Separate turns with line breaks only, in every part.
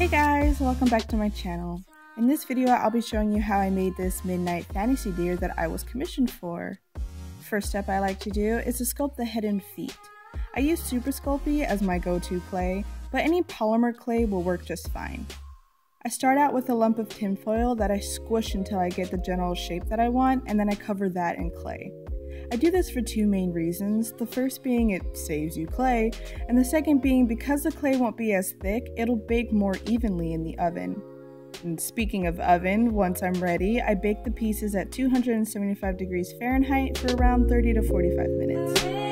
Hey guys, welcome back to my channel. In this video I'll be showing you how I made this midnight fantasy deer that I was commissioned for. First step I like to do is to sculpt the head and feet. I use Super Sculpey as my go-to clay, but any polymer clay will work just fine. I start out with a lump of tinfoil that I squish until I get the general shape that I want, and then I cover that in clay. I do this for two main reasons, the first being it saves you clay, and the second being because the clay won't be as thick, it'll bake more evenly in the oven. And speaking of oven, once I'm ready, I bake the pieces at 275 degrees Fahrenheit for around 30 to 45 minutes.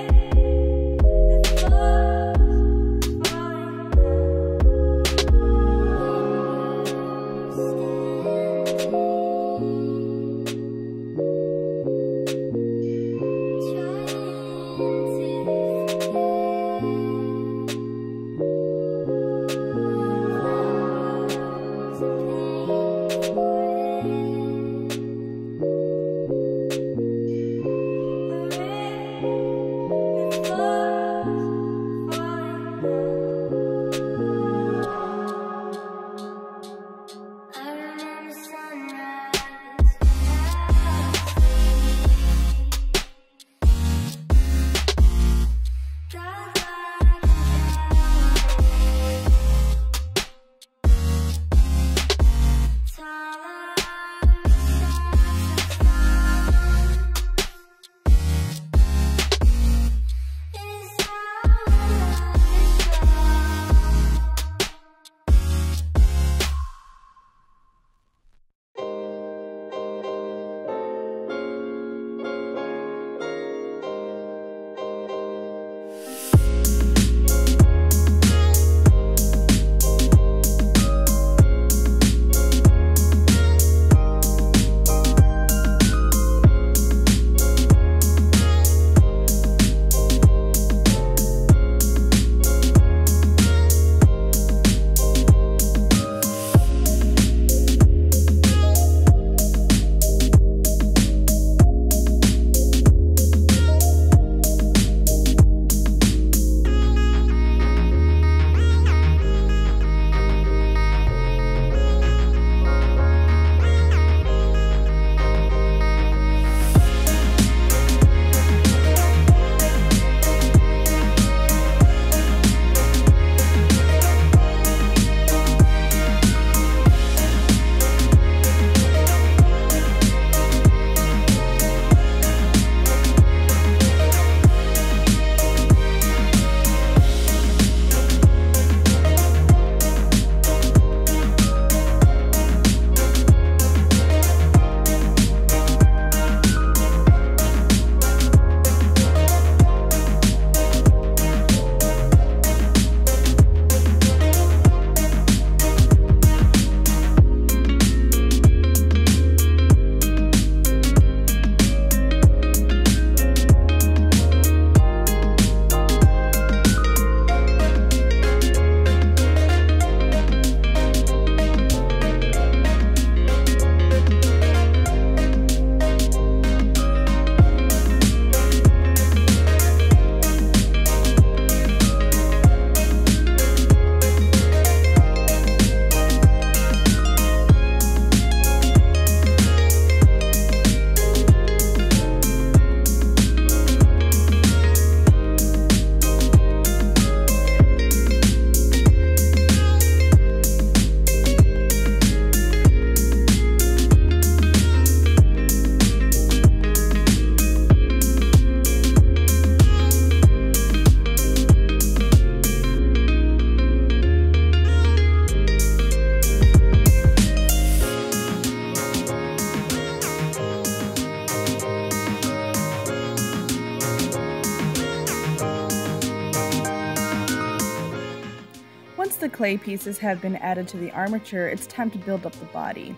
Once the clay pieces have been added to the armature, it's time to build up the body.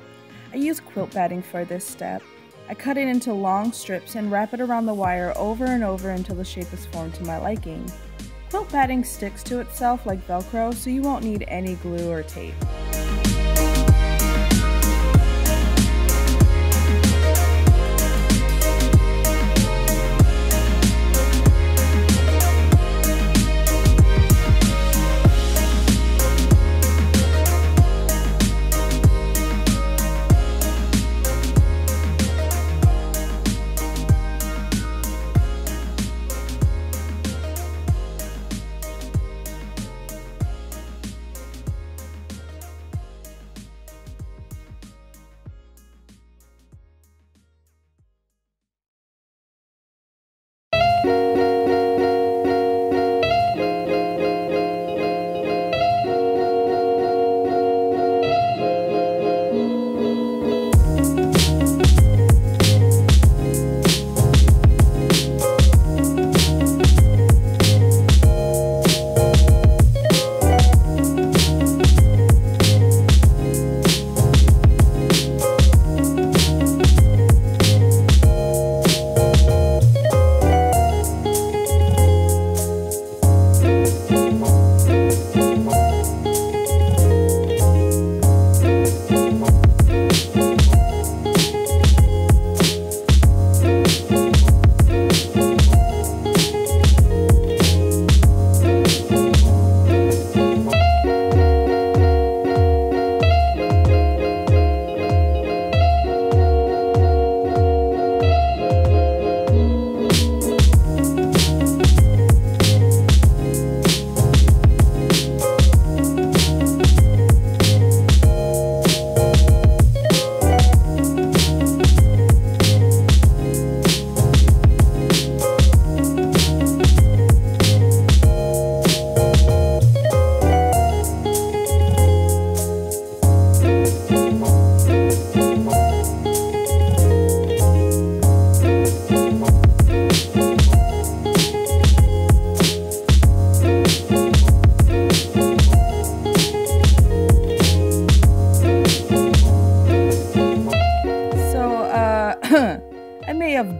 I use quilt batting for this step. I cut it into long strips and wrap it around the wire over and over until the shape is formed to my liking. Quilt batting sticks to itself like Velcro, so you won't need any glue or tape.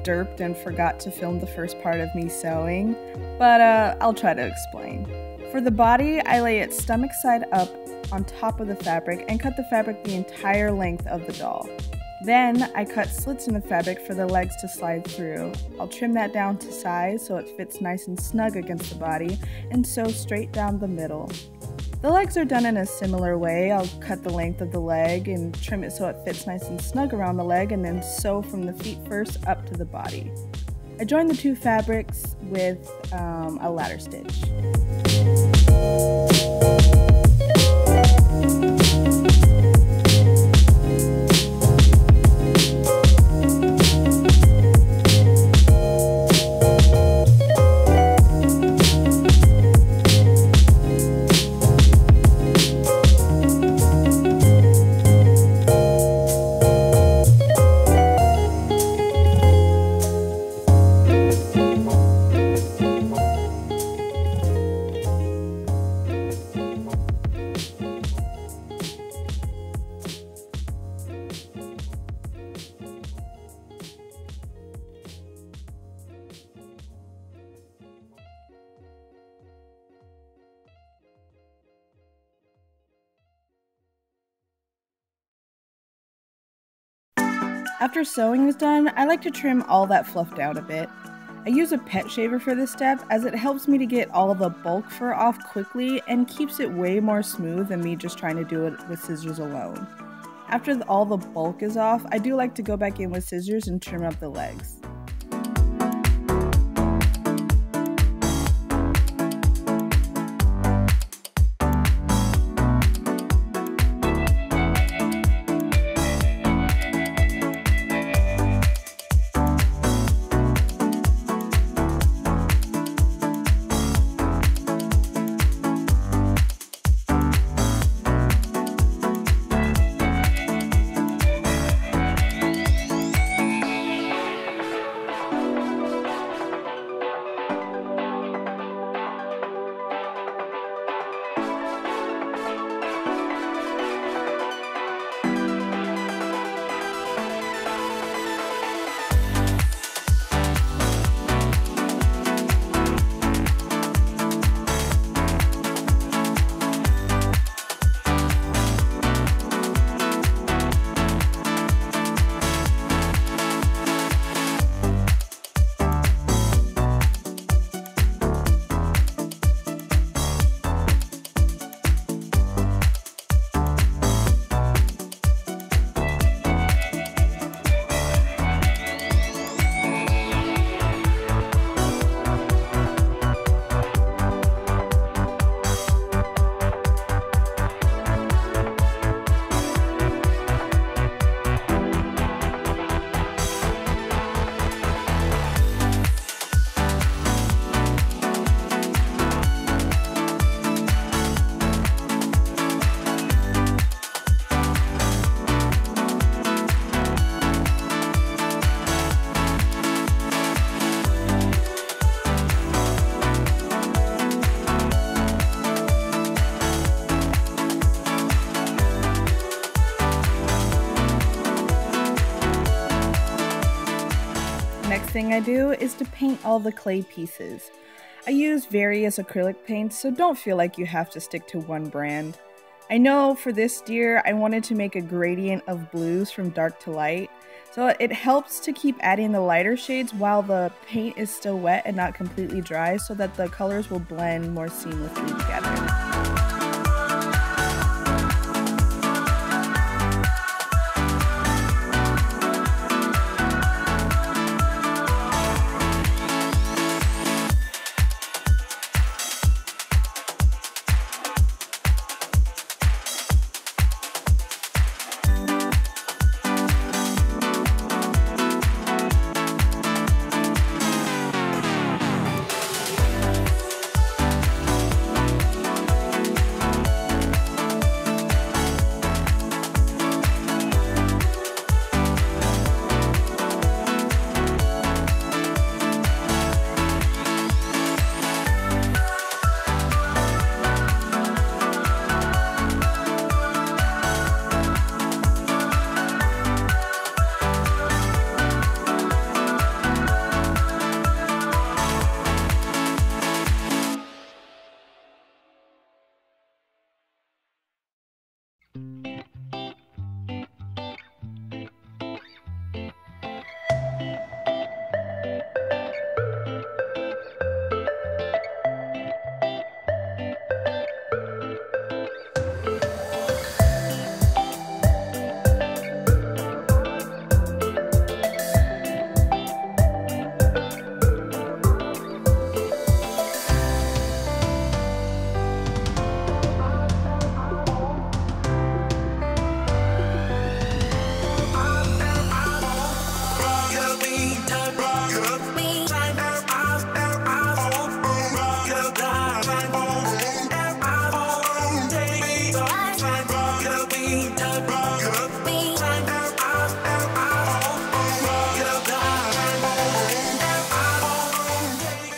derped and forgot to film the first part of me sewing, but I'll try to explain. For the body, I lay it stomach side up on top of the fabric and cut the fabric the entire length of the doll. Then I cut slits in the fabric for the legs to slide through. I'll trim that down to size so it fits nice and snug against the body and sew straight down the middle. The legs are done in a similar way. I'll cut the length of the leg and trim it so it fits nice and snug around the leg and then sew from the feet first up to the body. I join the two fabrics with a ladder stitch. After sewing is done, I like to trim all that fluff down a bit. I use a pet shaver for this step as it helps me to get all the bulk fur off quickly and keeps it way more smooth than me just trying to do it with scissors alone. After all the bulk is off, I do like to go back in with scissors and trim up the legs. Next thing I do is to paint all the clay pieces. I use various acrylic paints, so don't feel like you have to stick to one brand. I know for this deer I wanted to make a gradient of blues from dark to light, so it helps to keep adding the lighter shades while the paint is still wet and not completely dry so that the colors will blend more seamlessly together.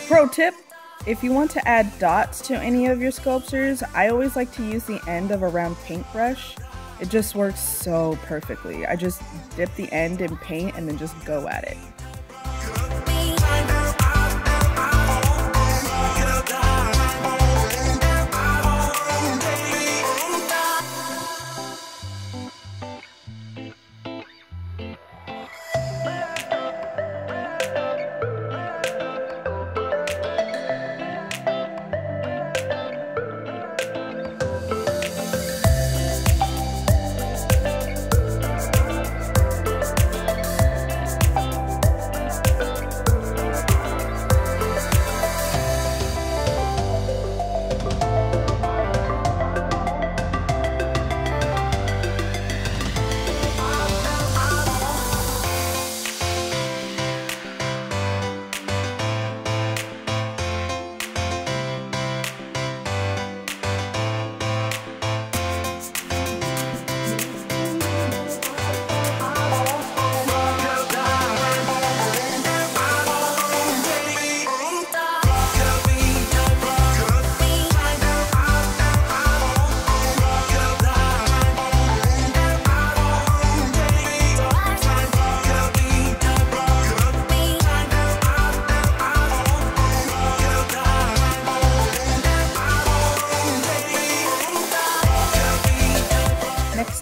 Pro tip, if you want to add dots to any of your sculptures, I always like to use the end of a round paintbrush. It just works so perfectly. I just dip the end in paint and then just go at it.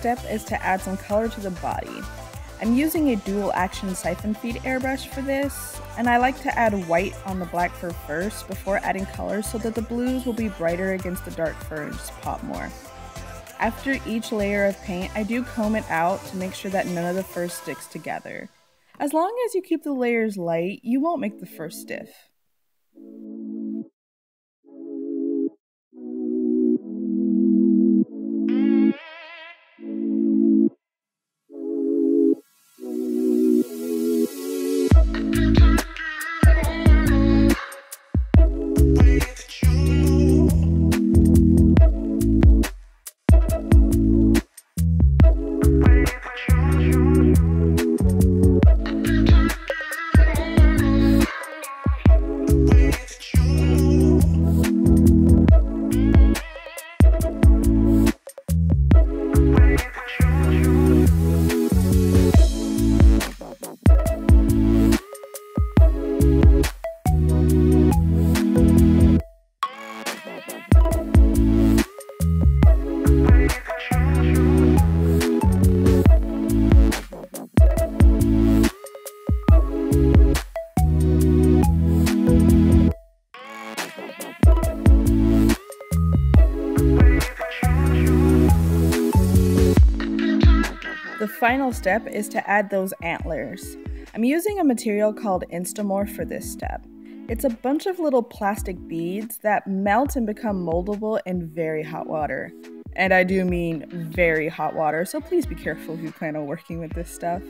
Step is to add some color to the body. I'm using a dual action siphon feed airbrush for this, and I like to add white on the black fur first before adding color so that the blues will be brighter against the dark fur and just pop more. After each layer of paint, I do comb it out to make sure that none of the fur sticks together. As long as you keep the layers light, you won't make the fur stiff. The final step is to add those antlers. I'm using a material called Instamorph for this step. It's a bunch of little plastic beads that melt and become moldable in very hot water. And I do mean very hot water, so please be careful if you plan on working with this stuff.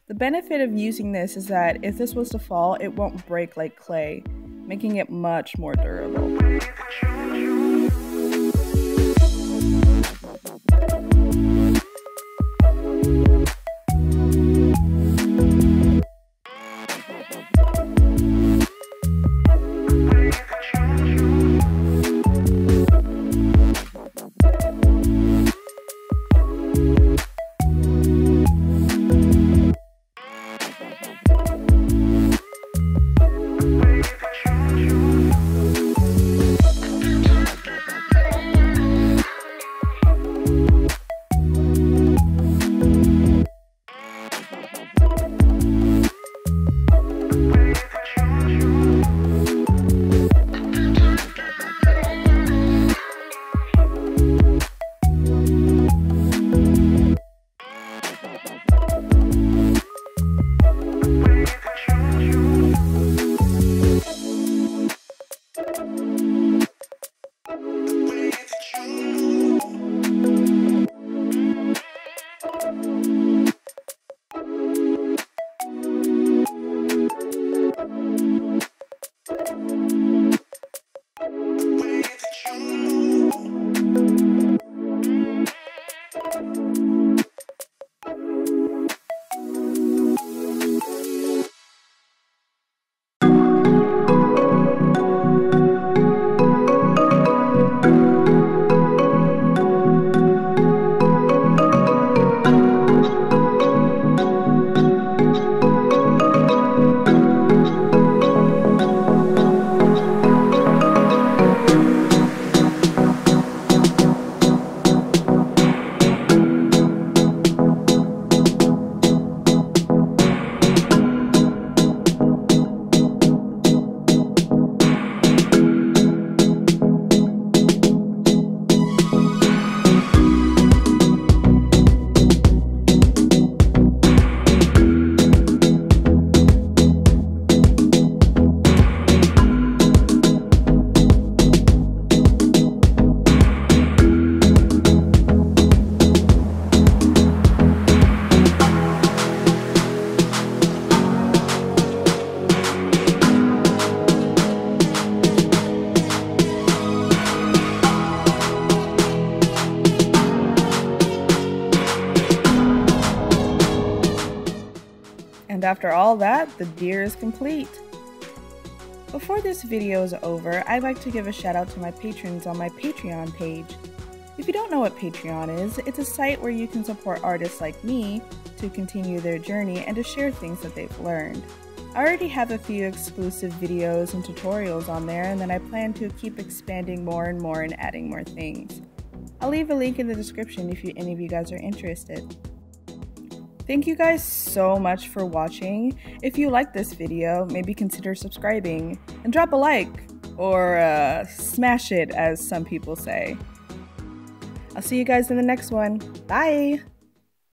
The benefit of using this is that if this was to fall, it won't break like clay, making it much more durable. And after all that, the deer is complete. Before this video is over, I'd like to give a shout out to my patrons on my Patreon page. If you don't know what Patreon is, it's a site where you can support artists like me to continue their journey and to share things that they've learned. I already have a few exclusive videos and tutorials on there, and then I plan to keep expanding more and more and adding more things. I'll leave a link in the description if any of you guys are interested. Thank you guys so much for watching. If you like this video, maybe consider subscribing and drop a like, or smash it as some people say. I'll see you guys in the next one. Bye!